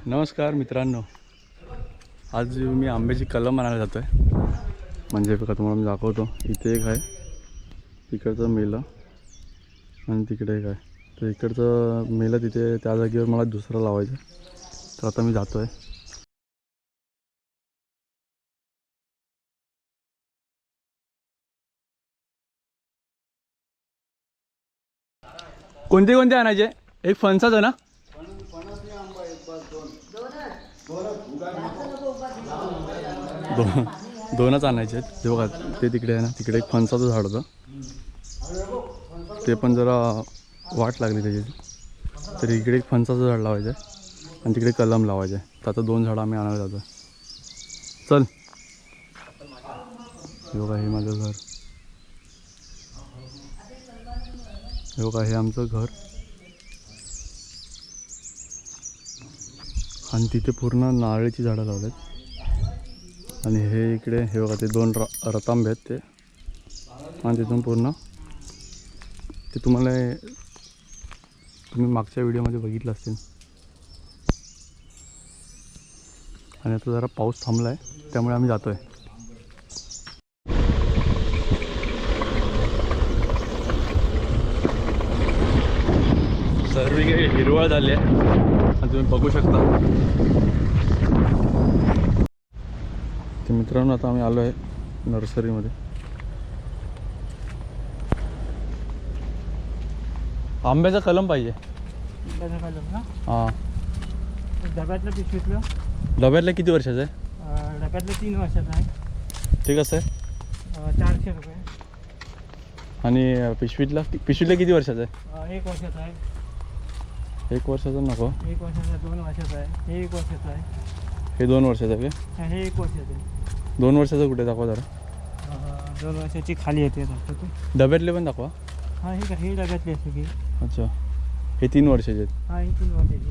नमस्कार मित्रांनो, आज मी आंब्याची कलम आणायला जातो आहे. म्हणजे बघा तुम्हाला मी दाखवतो. इथे एक आहे, तिकडचं मेलं आणि तिकडे एक आहे. तर इकडचं मेलं तिथे त्या जागेवर मला दुसरं लावायचं. तर आता मी जातो आहे. कोणते कोणते आणायचे? एक फणसाचं ना? दोनच आणायचे आहेत. ते बघा ते तिकडे आहे ना, तिकडे एक फणसाचं झाड होतं. ते पण जरा वाट लागली त्याची. तर इकडे एक फणसाचं झाड लावायचं आहे आणि तिकडे कलम लावायचं आहे. तर आता 2 झाडं आम्ही आणायला जातो. चल. हे बघा, हे माझं घर. हे बघा, हे आमचं घर. आणि तिथे पूर्ण नारळीची झाडं लावलेत. आणि हे इकडे हे बघा, ते 2 रतांबे आहेत ते. आणि तिथून पूर्ण ते तुम्ही मागच्या व्हिडिओमध्ये बघितलं असतील. आणि आता जरा पाऊस थांबला आहे, त्यामुळे आम्ही जातो आहे. सर्व काही हिरवळ झाली आहे आणि तुम्ही बघू शकता. तर मित्रांनो, आता आम्ही आलो आहे नर्सरीमध्ये. आंब्याचा कलम पाहिजे. आंब्याचा कलम ना? हां. डब्यातलं पिशवीतलं? डब्यातलं किती वर्षाचं आहे? डब्यातलं 3 वर्षाचं आहे. ते कसं आहे? 400 रुपये. आणि पिशवीतलं किती वर्षाचं आहे? 1 वर्षाचं आहे. 1 वर्षाचं नको. 1 वर्षाचं, 2 वर्षाचं आहे. हे 1 वर्षाचं आहे. हे 2 वर्षाचं आहे का? हे 1 वर्षाचं आहे. 2 वर्षाचं कुठे दाखवा जरा. 2 वर्षाची खाली येते दाखवतो. डब्यातले पण दाखवा. हां, हे डब्यातली असते की. अच्छा, हे 3 वर्षाचे आहेत. हां, ही 3 वर्षाची.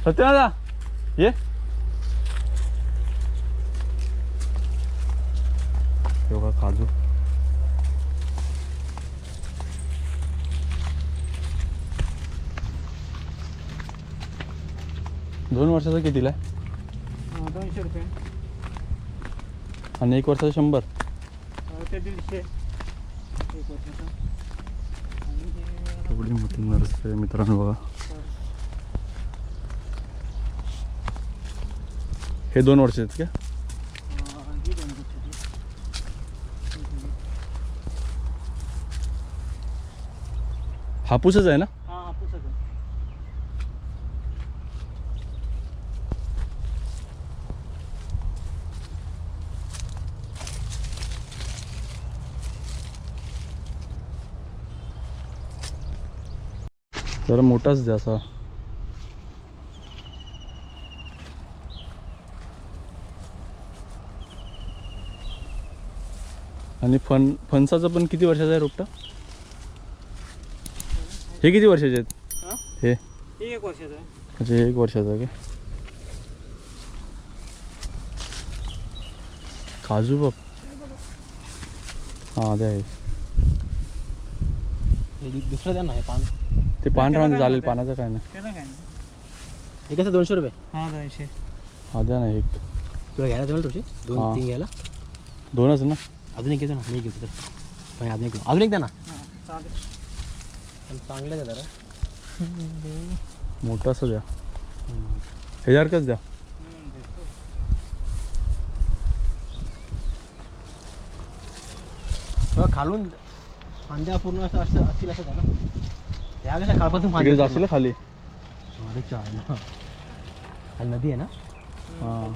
सत्यनादा ये. हे बघा काजू. दोन वर्षाचा कितीला आहे? 200 रुपये. आणि 1 वर्षाचा 100. ते 150. 1 वर्षाचा. एवढी मोठी नर्सरी आहे मित्रांनो. बघा, हे 2 वर्ष आहेत का? ही 2 वर्षाची. हापूसच आहे ना? हां, हापूसच आहे. जरा मोठाच द्या असा. आणि फणसाचं पण किती वर्षाचं आहे रोपटा? हे किती वर्षाचे आहेत? हे 1 वर्षाचं आहे. अच्छा, 1 वर्षाचं आहे का? काजू बघ. हां, ते आहे. दुसरं द्या ना, हे पान. ते पान राहून चालेल, पानाचं काय नाही. त्याला काय नाही. हे कसं 200 रुपये? हां, 200. हा द्या ना एक. तुला घ्यायला जमेल तुझी? 2-3 घ्यायला? 2च ना? अजून एक घेतो ना, मी घेतो तर. पण अजून एक द्या ना. हां, चालेल. पण चांगलं आहे जरा. मोठाच द्या. ह्याच्यासारखंच द्या. खालून फांद्या पूर्ण असं असतील असं झालं. या कशा काळपासून तिकडे जाशील खाली. अरे चालेल. खाली नदी आहे ना? हां.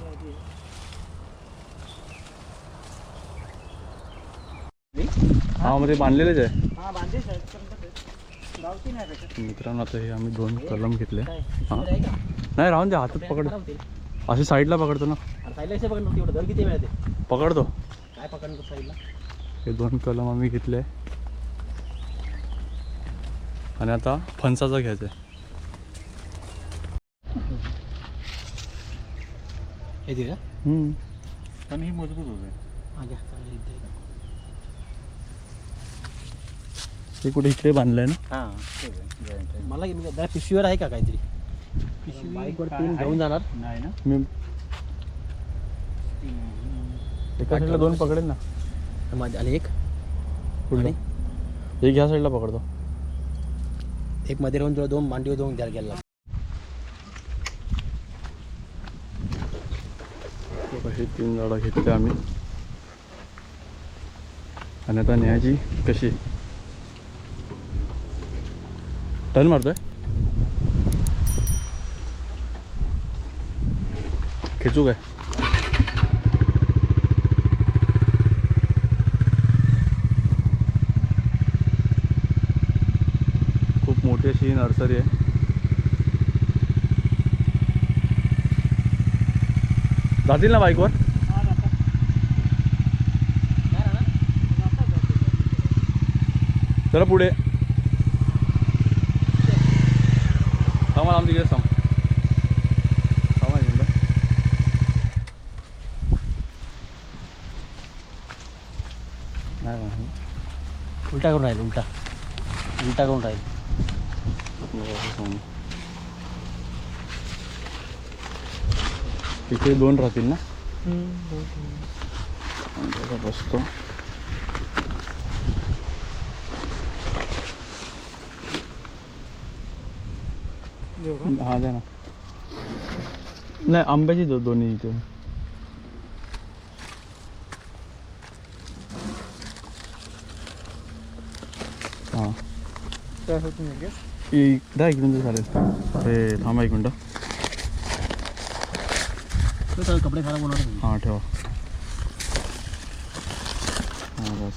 हां, मध्ये बांधलेलेच आहे. हां, बांधेच आहेत. गावठी नाही भेटत. मित्रांनो, आता हे आम्ही 2 कलम घेतले. हां, नाही राहून द्या, हातात पकड. अशी साईडला पकडतो ना. साईडला कसे पकडतो? एवढं दर किती मिळते? पकडतो. काय पकडतो साईडला? हे 2 कलम आम्ही घेतले. आणि आता फणसाचं घ्यायचं आहे. येते का पण ही मजबूत होते. माझ्या हाताला येते. ते कुठे इकडे बांधलंय ना. हां ठीक आहे जॉईंट आहे. मला जरा पिशवीवर आहे का काहीतरी बाईकवर काय तीन आहे? घेऊन जाणार नाही ना. मी एका साईडला 2 पकडेल ना. माझ्या आणि एक पुढे एक ह्या साईडला पकडतो. एक मध्ये राहून तुला 2 मांडीवर 2 द्यायला गेला. हे 3 झाडं घेतले आम्ही आणि आता न्यायची कशी टर्न मारतोय. खेचू काय. खूप मोठी अशी नर्सरी आहे. जातील ना बाईकवर. चला पुढे थांबा आमच्या तिकडे थांबा नाही उलटा करून राहील उलटा करून राहील. तिथे 2 राहतील ना. बसतो हा द्या ना. नाही आंब्याची दोन्ही इथे. हां द्या एक मिनिट चालेल. हे थांबा 1 मिनटं. कपडे खराब होणार नाही. हां ठेवा. हां बस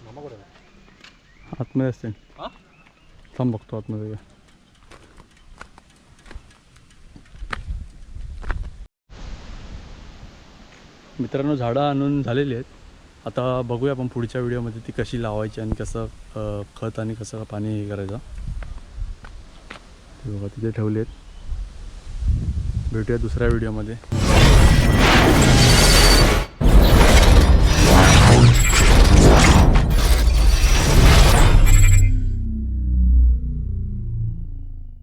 मामा कुठे आतमध्ये असते. हां थांब बघतो आतमध्ये काय. मित्रांनो झाडं आणून झालेली आहेत. आता बघूया आपण पुढच्या व्हिडिओमध्ये ती कशी लावायची आणि कसं खत आणि कसं पाणी हे करायचं. ते बघा तिथे ठेवले आहेत. भेटूया दुसऱ्या व्हिडिओमध्ये.